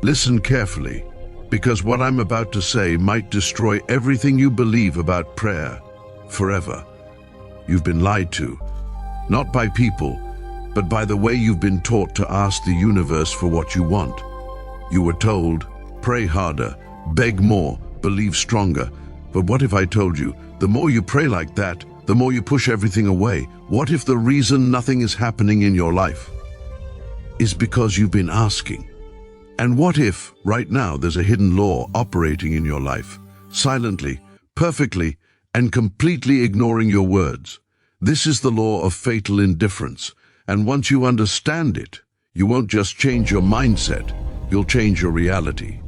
Listen carefully, because what I'm about to say might destroy everything you believe about prayer forever. You've been lied to, not by people, but by the way you've been taught to ask the universe for what you want. You were told, pray harder, beg more, believe stronger. But what if I told you, the more you pray like that, the more you push everything away? What if the reason nothing is happening in your life is because you've been asking? And what if, right now, there's a hidden law operating in your life, silently, perfectly, and completely ignoring your words? This is the law of fatal indifference, and once you understand it, you won't just change your mindset, you'll change your reality.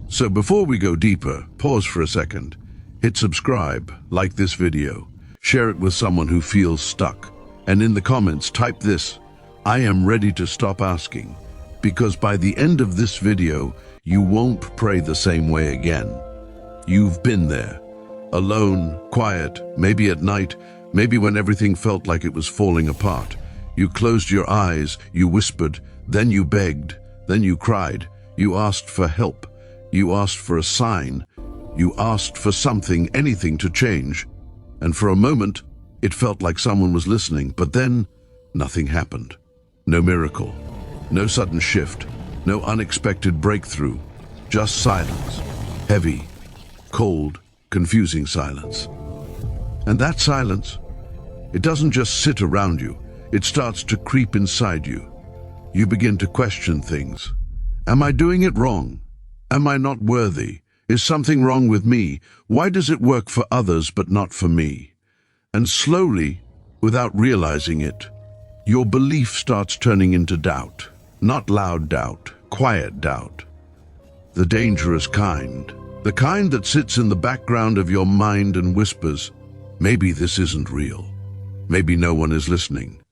So before we go deeper, pause for a second, hit subscribe, like this video, share it with someone who feels stuck, and in the comments type this: I am ready to stop asking. Because by the end of this video, you won't pray the same way again. You've been there, alone, quiet, maybe at night, maybe when everything felt like it was falling apart. You closed your eyes, you whispered, then you begged, then you cried, you asked for help, you asked for a sign, you asked for something, anything to change. And for a moment, it felt like someone was listening, but then nothing happened. No miracle. No sudden shift, no unexpected breakthrough, just silence, heavy, cold, confusing silence. And that silence, it doesn't just sit around you, it starts to creep inside you. You begin to question things. Am I doing it wrong? Am I not worthy? Is something wrong with me? Why does it work for others but not for me? And slowly, without realizing it, your belief starts turning into doubt. Not loud doubt, quiet doubt. The dangerous kind. The kind that sits in the background of your mind and whispers, maybe this isn't real. Maybe no one is listening.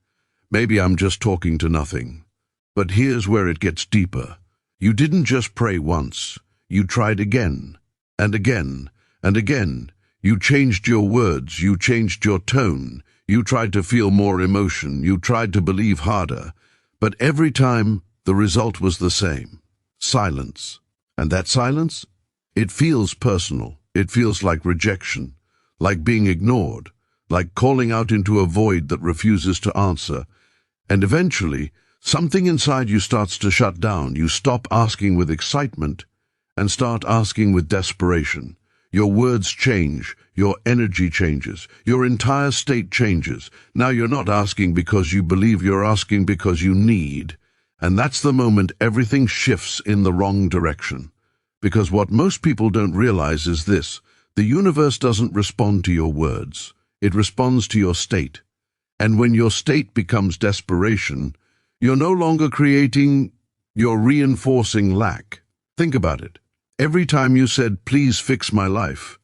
Maybe I'm just talking to nothing. But here's where it gets deeper. You didn't just pray once. You tried again, and again, and again. You changed your words, you changed your tone. You tried to feel more emotion, you tried to believe harder. But every time, the result was the same: silence. And that silence? It feels personal. It feels like rejection, like being ignored, like calling out into a void that refuses to answer. And eventually, something inside you starts to shut down. You stop asking with excitement and start asking with desperation. Your words change, your energy changes, your entire state changes. Now you're not asking because you believe, you're asking because you need. And that's the moment everything shifts in the wrong direction. Because what most people don't realize is this: the universe doesn't respond to your words, it responds to your state. And when your state becomes desperation, you're no longer creating, you're reinforcing lack. Think about it. Every time you said, please fix my life,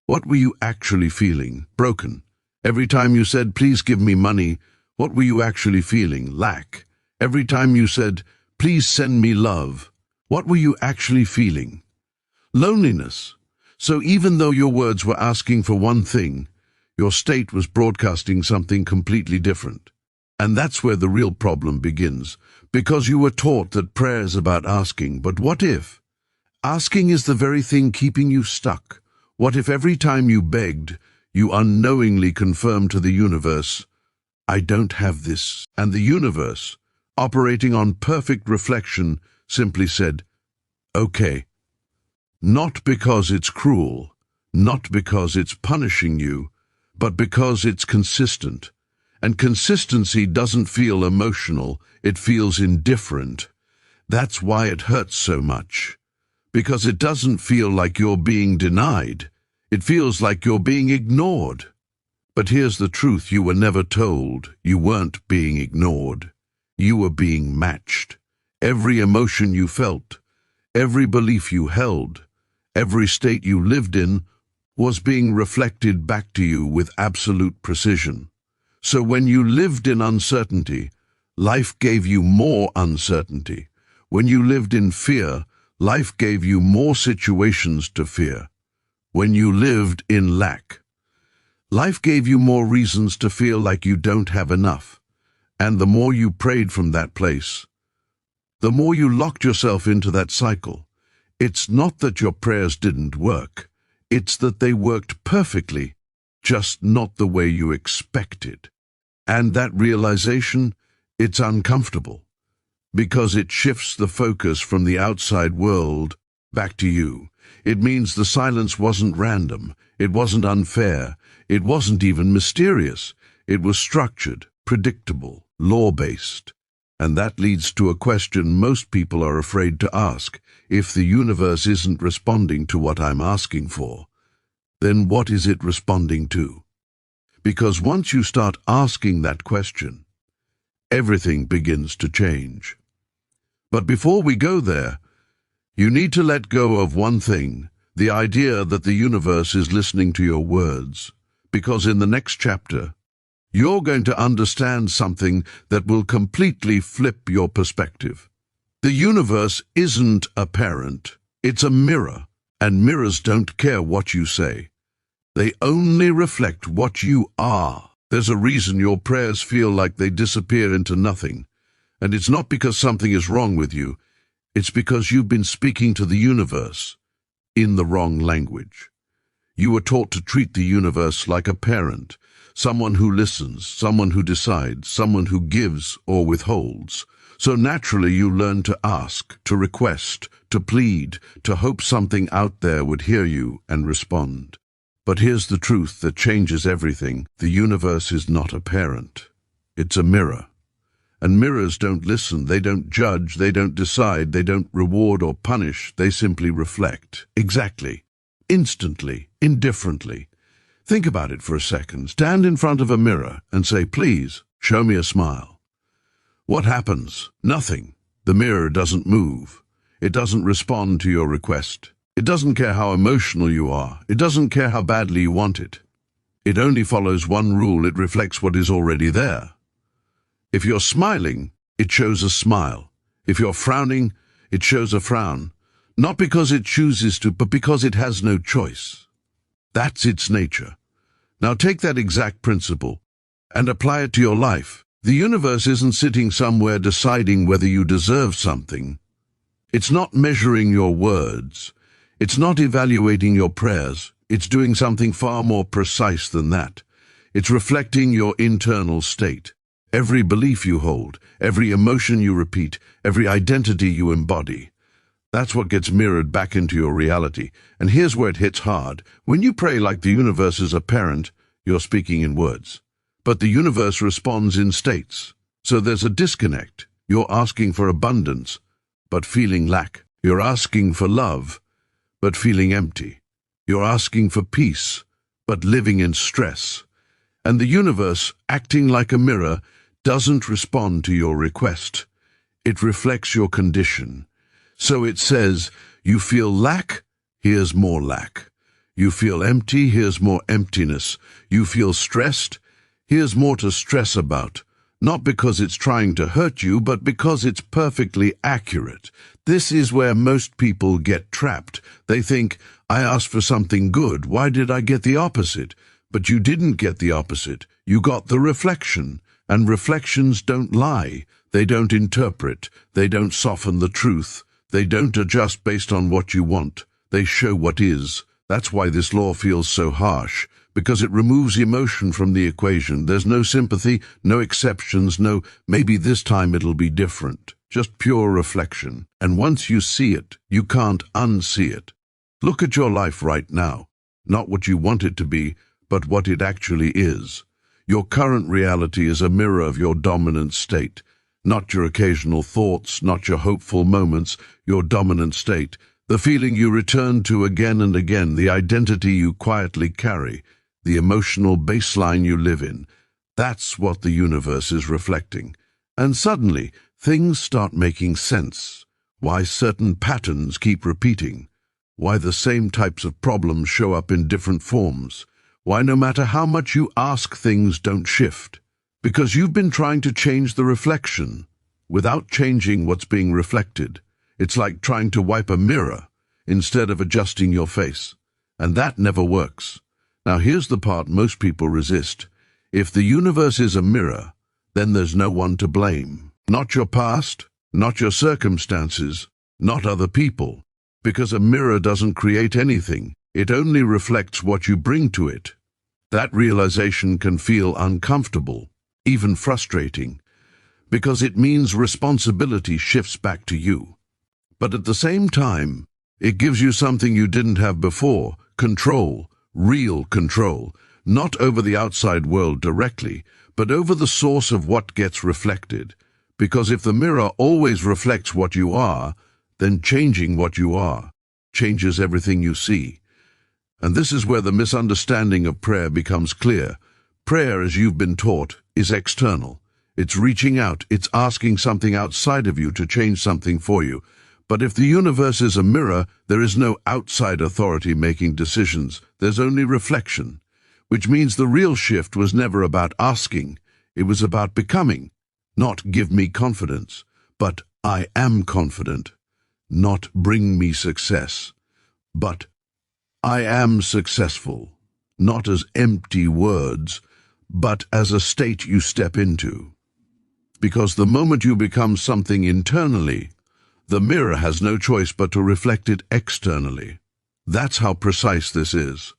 what were you actually feeling? Broken. Every time you said, please give me money, what were you actually feeling? Lack. Every time you said, please send me love, what were you actually feeling? Loneliness. So even though your words were asking for one thing, your state was broadcasting something completely different. And that's where the real problem begins, because you were taught that prayer is about asking. But what if asking is the very thing keeping you stuck? What if every time you begged, you unknowingly confirmed to the universe, I don't have this, and the universe, operating on perfect reflection, simply said, okay. Not because it's cruel, not because it's punishing you, but because it's consistent. And consistency doesn't feel emotional, it feels indifferent. That's why it hurts so much. Because it doesn't feel like you're being denied. It feels like you're being ignored. But here's the truth you were never told. You weren't being ignored. You were being matched. Every emotion you felt, every belief you held, every state you lived in was being reflected back to you with absolute precision. So when you lived in uncertainty, life gave you more uncertainty. When you lived in fear, life gave you more situations to fear. When you lived in lack, life gave you more reasons to feel like you don't have enough. And the more you prayed from that place, the more you locked yourself into that cycle. It's not that your prayers didn't work. It's that they worked perfectly, just not the way you expected. And that realization, it's uncomfortable, because it shifts the focus from the outside world back to you. It means the silence wasn't random, it wasn't unfair, it wasn't even mysterious. It was structured, predictable, law-based. And that leads to a question most people are afraid to ask. If the universe isn't responding to what I'm asking for, then what is it responding to? Because once you start asking that question, everything begins to change. But before we go there, you need to let go of one thing, the idea that the universe is listening to your words. Because in the next chapter, you're going to understand something that will completely flip your perspective. The universe isn't a parent, it's a mirror, and mirrors don't care what you say. They only reflect what you are. There's a reason your prayers feel like they disappear into nothing, and it's not because something is wrong with you, it's because you've been speaking to the universe in the wrong language. You were taught to treat the universe like a parent, someone who listens, someone who decides, someone who gives or withholds. So naturally you learn to ask, to request, to plead, to hope something out there would hear you and respond. But here's the truth that changes everything. The universe is not a parent. It's a mirror. And mirrors don't listen, they don't judge, they don't decide, they don't reward or punish, they simply reflect. Exactly. Instantly, indifferently. Think about it for a second. Stand in front of a mirror and say, "Please, show me a smile." What happens? Nothing. The mirror doesn't move. It doesn't respond to your request. It doesn't care how emotional you are. It doesn't care how badly you want it. It only follows one rule. It reflects what is already there. If you're smiling, it shows a smile. If you're frowning, it shows a frown. Not because it chooses to, but because it has no choice. That's its nature. Now take that exact principle and apply it to your life. The universe isn't sitting somewhere deciding whether you deserve something. It's not measuring your words. It's not evaluating your prayers. It's doing something far more precise than that. It's reflecting your internal state. Every belief you hold, every emotion you repeat, every identity you embody. That's what gets mirrored back into your reality. And here's where it hits hard. When you pray like the universe is a parent, you're speaking in words. But the universe responds in states. So there's a disconnect. You're asking for abundance, but feeling lack. You're asking for love, but feeling empty. You're asking for peace, but living in stress. And the universe, acting like a mirror, doesn't respond to your request. It reflects your condition. So it says, you feel lack, here's more lack. You feel empty, here's more emptiness. You feel stressed, here's more to stress about. Not because it's trying to hurt you, but because it's perfectly accurate. This is where most people get trapped. They think, I asked for something good, why did I get the opposite? But you didn't get the opposite. You got the reflection. And reflections don't lie. They don't interpret. They don't soften the truth. They don't adjust based on what you want. They show what is. That's why this law feels so harsh, because it removes emotion from the equation. There's no sympathy, no exceptions, no maybe this time it'll be different. Just pure reflection. And once you see it, you can't unsee it. Look at your life right now. Not what you want it to be, but what it actually is. Your current reality is a mirror of your dominant state. Not your occasional thoughts, not your hopeful moments, your dominant state. The feeling you return to again and again, the identity you quietly carry, the emotional baseline you live in. That's what the universe is reflecting. And suddenly, things start making sense. Why certain patterns keep repeating. Why the same types of problems show up in different forms. Why no matter how much you ask, things don't shift. Because you've been trying to change the reflection without changing what's being reflected. It's like trying to wipe a mirror instead of adjusting your face. And that never works. Now here's the part most people resist. If the universe is a mirror, then there's no one to blame. Not your past, not your circumstances, not other people, because a mirror doesn't create anything. It only reflects what you bring to it. That realization can feel uncomfortable, even frustrating, because it means responsibility shifts back to you. But at the same time, it gives you something you didn't have before: control, real control, not over the outside world directly, but over the source of what gets reflected. Because if the mirror always reflects what you are, then changing what you are changes everything you see. And this is where the misunderstanding of prayer becomes clear. Prayer, as you've been taught, is external. It's reaching out, it's asking something outside of you to change something for you. But if the universe is a mirror, there is no outside authority making decisions. There's only reflection, which means the real shift was never about asking. It was about becoming. Not give me confidence, but I am confident. Not bring me success, but I am successful. Not as empty words, but as a state you step into. Because the moment you become something internally, the mirror has no choice but to reflect it externally. That's how precise this is.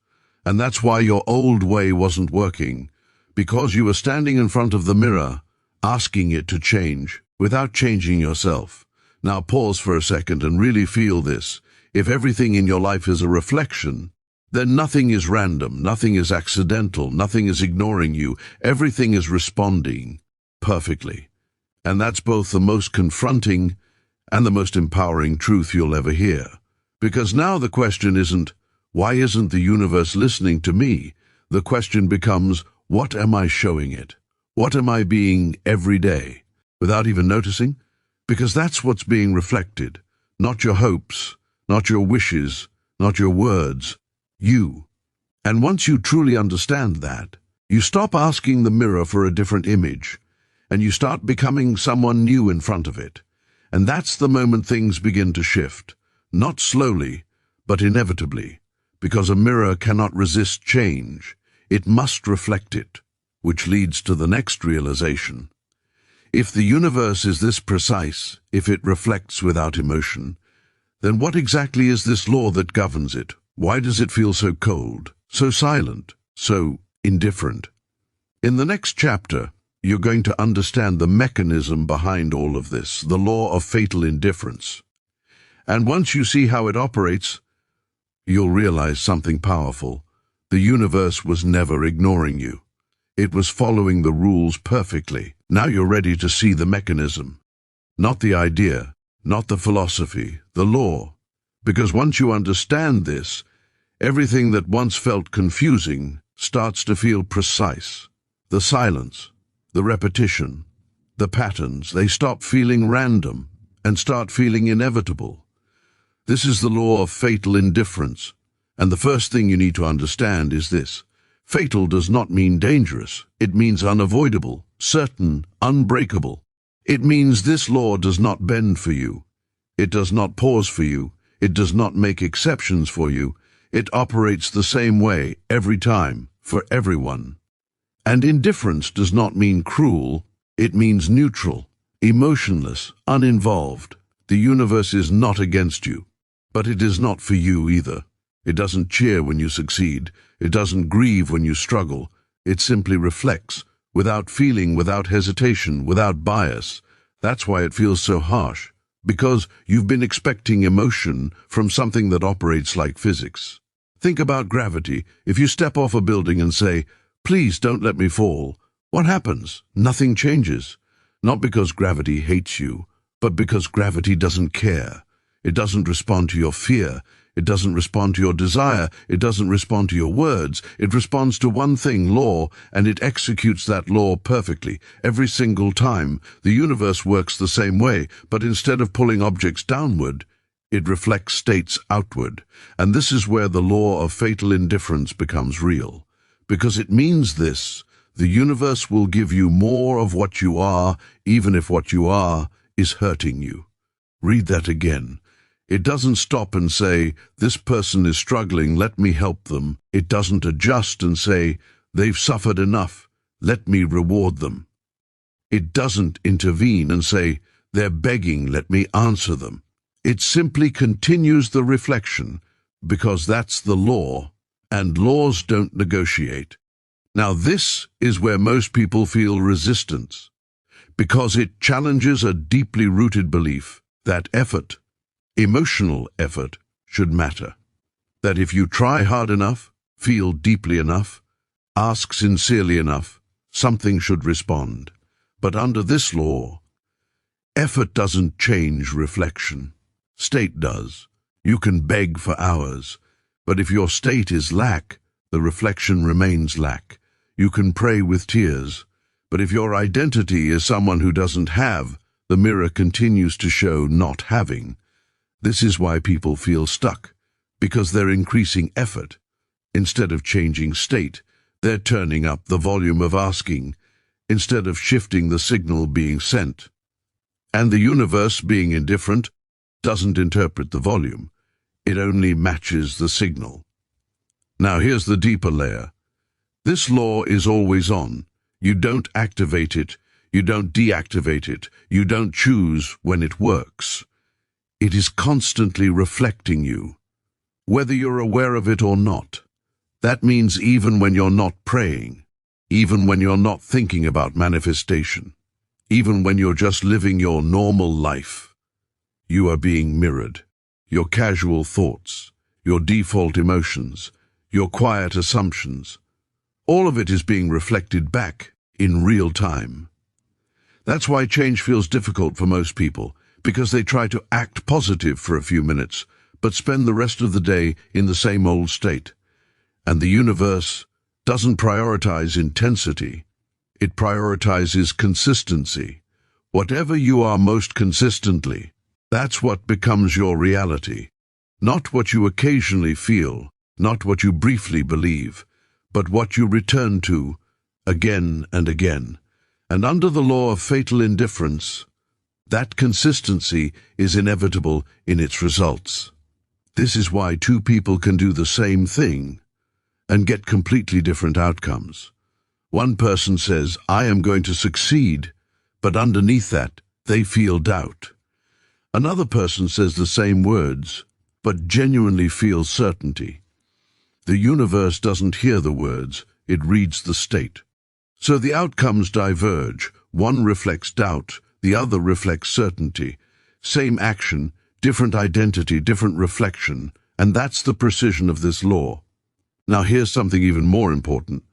And that's why your old way wasn't working. Because you were standing in front of the mirror, asking it to change, without changing yourself. Now pause for a second and really feel this. If everything in your life is a reflection, then nothing is random, nothing is accidental, nothing is ignoring you. Everything is responding perfectly. And that's both the most confronting and the most empowering truth you'll ever hear. Because now the question isn't, why isn't the universe listening to me? The question becomes, what am I showing it? What am I being every day, without even noticing? Because that's what's being reflected, not your hopes, not your wishes, not your words, you. And once you truly understand that, you stop asking the mirror for a different image, and you start becoming someone new in front of it. And that's the moment things begin to shift, not slowly, but inevitably, because a mirror cannot resist change. It must reflect it, which leads to the next realization. If the universe is this precise, if it reflects without emotion, then what exactly is this law that governs it? Why does it feel so cold, so silent, so indifferent? In the next chapter, you're going to understand the mechanism behind all of this, the law of fatal indifference. And once you see how it operates, you'll realize something powerful. The universe was never ignoring you. It was following the rules perfectly. Now you're ready to see the mechanism. Not the idea, not the philosophy, the law. Because once you understand this, everything that once felt confusing starts to feel precise. The silence, the repetition, the patterns, they stop feeling random and start feeling inevitable. This is the law of fatal indifference. And the first thing you need to understand is this. Fatal does not mean dangerous. It means unavoidable, certain, unbreakable. It means this law does not bend for you. It does not pause for you. It does not make exceptions for you. It operates the same way every time, for everyone. And indifference does not mean cruel. It means neutral, emotionless, uninvolved. The universe is not against you, but it is not for you either. It doesn't cheer when you succeed. It doesn't grieve when you struggle. It simply reflects, without feeling, without hesitation, without bias. That's why it feels so harsh, because you've been expecting emotion from something that operates like physics. Think about gravity. If you step off a building and say, "Please don't let me fall," what happens? Nothing changes. Not because gravity hates you, but because gravity doesn't care. It doesn't respond to your fear. It doesn't respond to your desire. It doesn't respond to your words. It responds to one thing, law, and it executes that law perfectly. Every single time, the universe works the same way, but instead of pulling objects downward, it reflects states outward. And this is where the law of fatal indifference becomes real. Because it means this: the universe will give you more of what you are, even if what you are is hurting you. Read that again. It doesn't stop and say, "This person is struggling, let me help them." It doesn't adjust and say, "They've suffered enough, let me reward them." It doesn't intervene and say, They're begging, let me answer them. It simply continues the reflection, because that's the law, and laws don't negotiate. Now this is where most people feel resistance, because it challenges a deeply rooted belief that effort, emotional effort, should matter. That if you try hard enough, feel deeply enough, ask sincerely enough, something should respond. But under this law, effort doesn't change reflection. State does. You can beg for hours, but if your state is lack, the reflection remains lack. You can pray with tears, but if your identity is someone who doesn't have, the mirror continues to show not having. This is why people feel stuck, because they're increasing effort. Instead of changing state, they're turning up the volume of asking, instead of shifting the signal being sent. And the universe, being indifferent, doesn't interpret the volume. It only matches the signal. Now here's the deeper layer. This law is always on. You don't activate it, you don't deactivate it, you don't choose when it works. It is constantly reflecting you, whether you're aware of it or not. That means even when you're not praying, even when you're not thinking about manifestation, even when you're just living your normal life, you are being mirrored. Your casual thoughts, your default emotions, your quiet assumptions, all of it is being reflected back in real time. That's why change feels difficult for most people, because they try to act positive for a few minutes, but spend the rest of the day in the same old state. And the universe doesn't prioritize intensity, it prioritizes consistency. Whatever you are most consistently, that's what becomes your reality. Not what you occasionally feel, not what you briefly believe, but what you return to again and again. And under the law of fatal indifference, that consistency is inevitable in its results. This is why two people can do the same thing and get completely different outcomes. One person says, I am going to succeed, but underneath that, they feel doubt. Another person says the same words, but genuinely feels certainty. The universe doesn't hear the words, it reads the state. So the outcomes diverge. One reflects doubt, the other reflects certainty. Same action, different identity, different reflection, and that's the precision of this law. Now here's something even more important.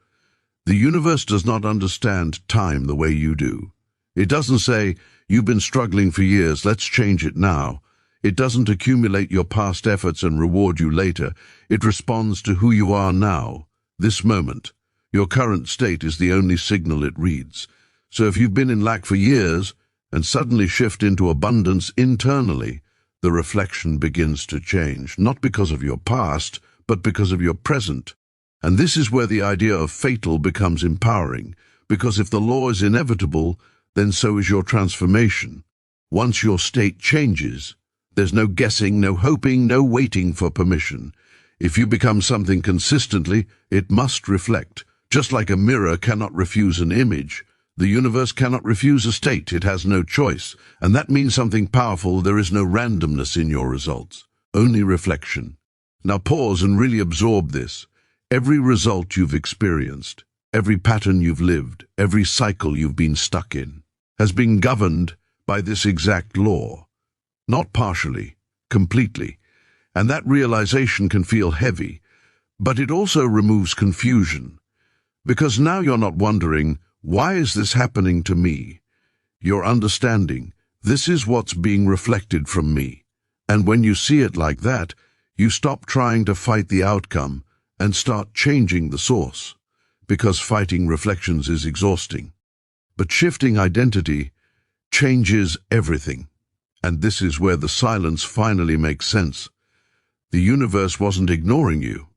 The universe does not understand time the way you do. It doesn't say, you've been struggling for years, let's change it now. It doesn't accumulate your past efforts and reward you later. It responds to who you are now, this moment. Your current state is the only signal it reads. So if you've been in lack for years and suddenly shift into abundance internally, the reflection begins to change, not because of your past, but because of your present. And this is where the idea of fatal becomes empowering, because if the law is inevitable, then so is your transformation. Once your state changes, there's no guessing, no hoping, no waiting for permission. If you become something consistently, it must reflect. Just like a mirror cannot refuse an image, the universe cannot refuse a state. It has no choice. And that means something powerful. There is no randomness in your results, only reflection. Now pause and really absorb this. Every result you've experienced, every pattern you've lived, every cycle you've been stuck in, has been governed by this exact law. Not partially, completely. And that realization can feel heavy, but it also removes confusion. Because now you're not wondering, why is this happening to me? You're understanding, this is what's being reflected from me. And when you see it like that, you stop trying to fight the outcome and start changing the source, because fighting reflections is exhausting. But shifting identity changes everything. And this is where the silence finally makes sense. The universe wasn't ignoring you.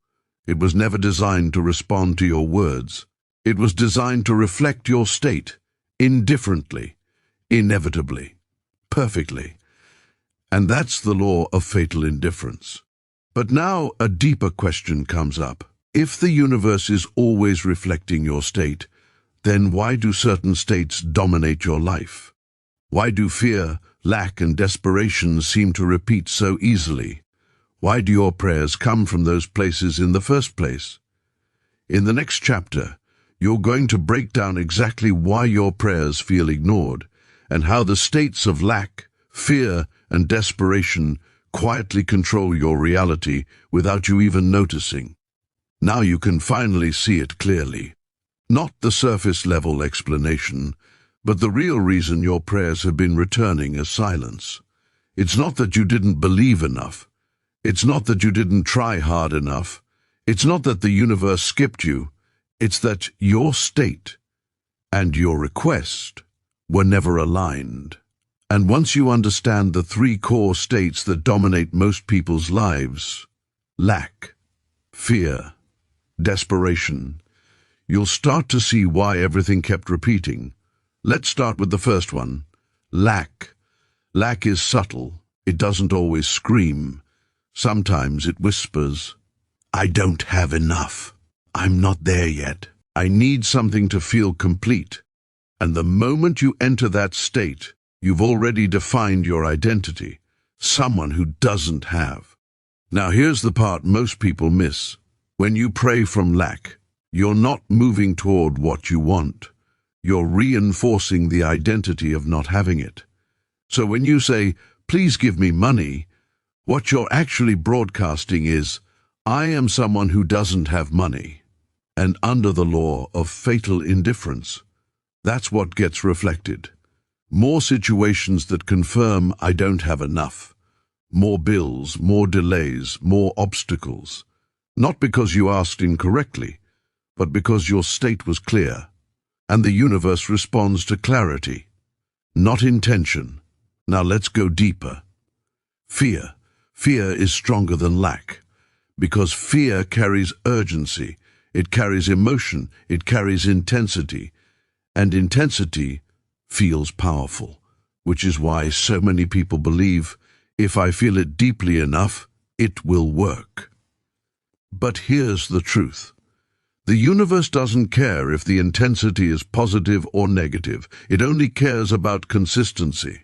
It was never designed to respond to your words. It was designed to reflect your state, indifferently, inevitably, perfectly. And that's the law of fatal indifference. But now a deeper question comes up. If the universe is always reflecting your state, then why do certain states dominate your life? Why do fear, lack and desperation seem to repeat so easily. Why do your prayers come from those places in the first place? In the next chapter, you're going to break down exactly why your prayers feel ignored and how the states of lack, fear, and desperation quietly control your reality without you even noticing. Now you can finally see it clearly. Not the surface-level explanation, but the real reason your prayers have been returning as silence. It's not that you didn't believe enough. It's not that you didn't try hard enough. It's not that the universe skipped you. It's that your state and your request were never aligned. And once you understand the three core states that dominate most people's lives, lack, fear, desperation, you'll start to see why everything kept repeating. Let's start with the first one, lack. Lack is subtle. It doesn't always scream. Sometimes it whispers, I don't have enough. I'm not there yet. I need something to feel complete. And the moment you enter that state, you've already defined your identity, someone who doesn't have. Now here's the part most people miss. When you pray from lack, you're not moving toward what you want. You're reinforcing the identity of not having it. So when you say, please give me money, what you're actually broadcasting is, I am someone who doesn't have money. And under the law of fatal indifference, that's what gets reflected. More situations that confirm I don't have enough. More bills, more delays, more obstacles. Not because you asked incorrectly, but because your state was clear. And the universe responds to clarity, not intention. Now let's go deeper. Fear. Fear is stronger than lack, because fear carries urgency, it carries emotion, it carries intensity, and intensity feels powerful, which is why so many people believe, if I feel it deeply enough, it will work. But here's the truth. The universe doesn't care if the intensity is positive or negative. It only cares about consistency.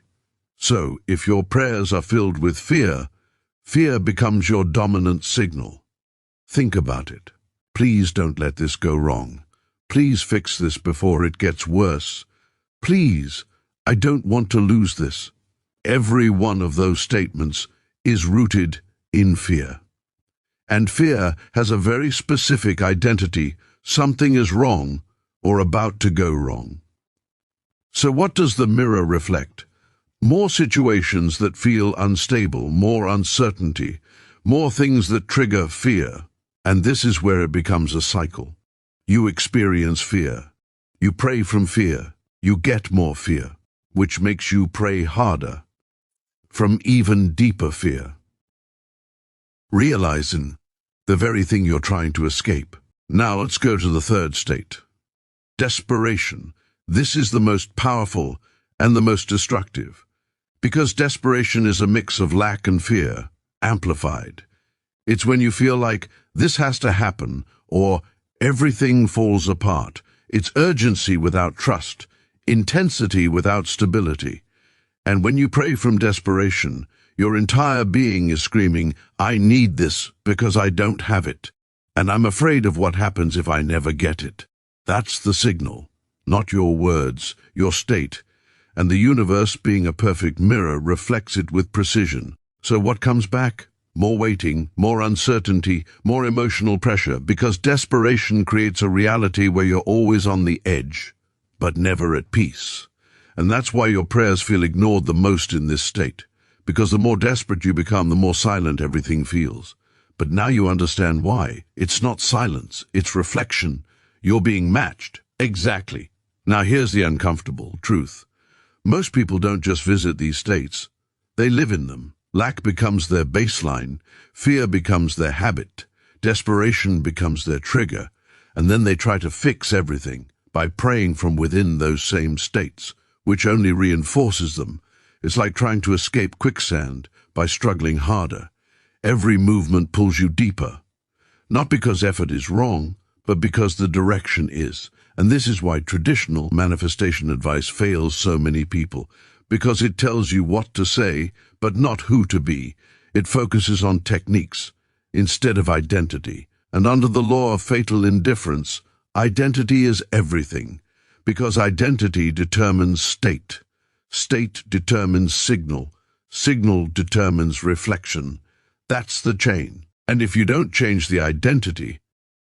So, if your prayers are filled with fear, fear becomes your dominant signal. Think about it. Please don't let this go wrong. Please fix this before it gets worse. Please, I don't want to lose this. Every one of those statements is rooted in fear. And fear has a very specific identity. Something is wrong or about to go wrong. So what does the mirror reflect? More situations that feel unstable, more uncertainty, more things that trigger fear. And this is where it becomes a cycle. You experience fear. You pray from fear. You get more fear, which makes you pray harder, from even deeper fear. Realizing the very thing you're trying to escape. Now let's go to the third state. Desperation. This is the most powerful and the most destructive, because desperation is a mix of lack and fear, amplified. It's when you feel like this has to happen or everything falls apart. It's urgency without trust, intensity without stability. And when you pray from desperation, your entire being is screaming, I need this because I don't have it, and I'm afraid of what happens if I never get it. That's the signal, not your words, your state. And the universe, being a perfect mirror, reflects it with precision. So what comes back? More waiting, more uncertainty, more emotional pressure, because desperation creates a reality where you're always on the edge, but never at peace. And that's why your prayers feel ignored the most in this state, because the more desperate you become, the more silent everything feels. But now you understand why. It's not silence, it's reflection. You're being matched. Exactly. Now here's the uncomfortable truth. Most people don't just visit these states, they live in them. Lack becomes their baseline, fear becomes their habit, desperation becomes their trigger, and then they try to fix everything by praying from within those same states, which only reinforces them. It's like trying to escape quicksand by struggling harder. Every movement pulls you deeper, not because effort is wrong, but because the direction is. And this is why traditional manifestation advice fails so many people. because it tells you what to say, but not who to be. It focuses on techniques instead of identity. And under the law of fatal indifference, identity is everything, because identity determines state. State determines signal. Signal determines reflection. That's the chain. And if you don't change the identity,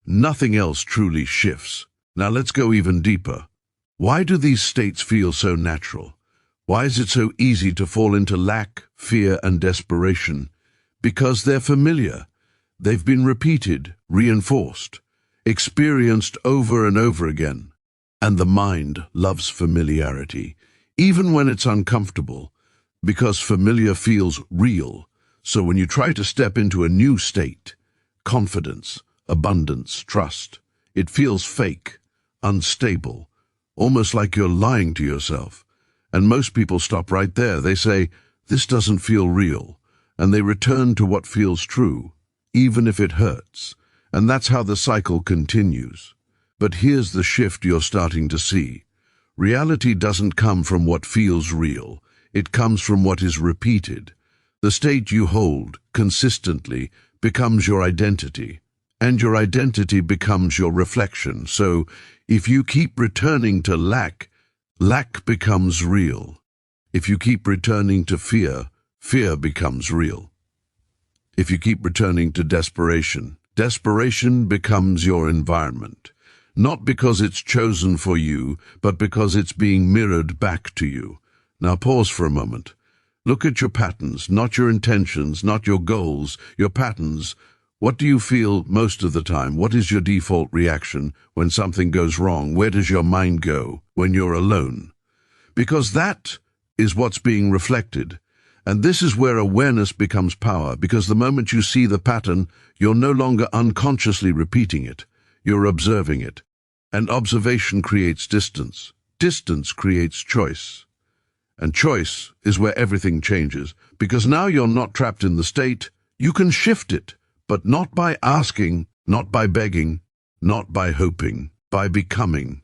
nothing else truly shifts. Now let's go even deeper. Why do these states feel so natural? Why is it so easy to fall into lack, fear, and desperation? Because they're familiar. They've been repeated, reinforced, experienced over and over again. And the mind loves familiarity, even when it's uncomfortable, because familiar feels real. So when you try to step into a new state, confidence, abundance, trust, it feels fake, unstable, almost like you're lying to yourself. And most people stop right there. They say, "This doesn't feel real," and they return to what feels true, even if it hurts. And that's how the cycle continues. But here's the shift you're starting to see. Reality doesn't come from what feels real. It comes from what is repeated. The state you hold consistently becomes your identity, and your identity becomes your reflection. So if you keep returning to lack, lack becomes real. If you keep returning to fear, fear becomes real. If you keep returning to desperation, desperation becomes your environment. Not because it's chosen for you, but because it's being mirrored back to you. Now pause for a moment. Look at your patterns, not your intentions, not your goals, your patterns. What do you feel most of the time? What is your default reaction when something goes wrong? Where does your mind go when you're alone? Because that is what's being reflected. And this is where awareness becomes power, because the moment you see the pattern, you're no longer unconsciously repeating it. You're observing it. And observation creates distance. Distance creates choice. And choice is where everything changes, because now you're not trapped in the state. You can shift it, but not by asking, not by begging, not by hoping, by becoming.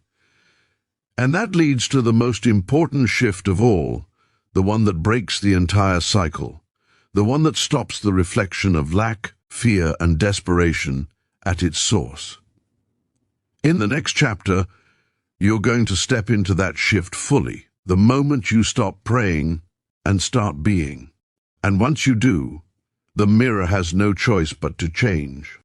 And that leads to the most important shift of all, the one that breaks the entire cycle, the one that stops the reflection of lack, fear, and desperation at its source. In the next chapter, you're going to step into that shift fully, the moment you stop praying and start being. And once you do, the mirror has no choice but to change.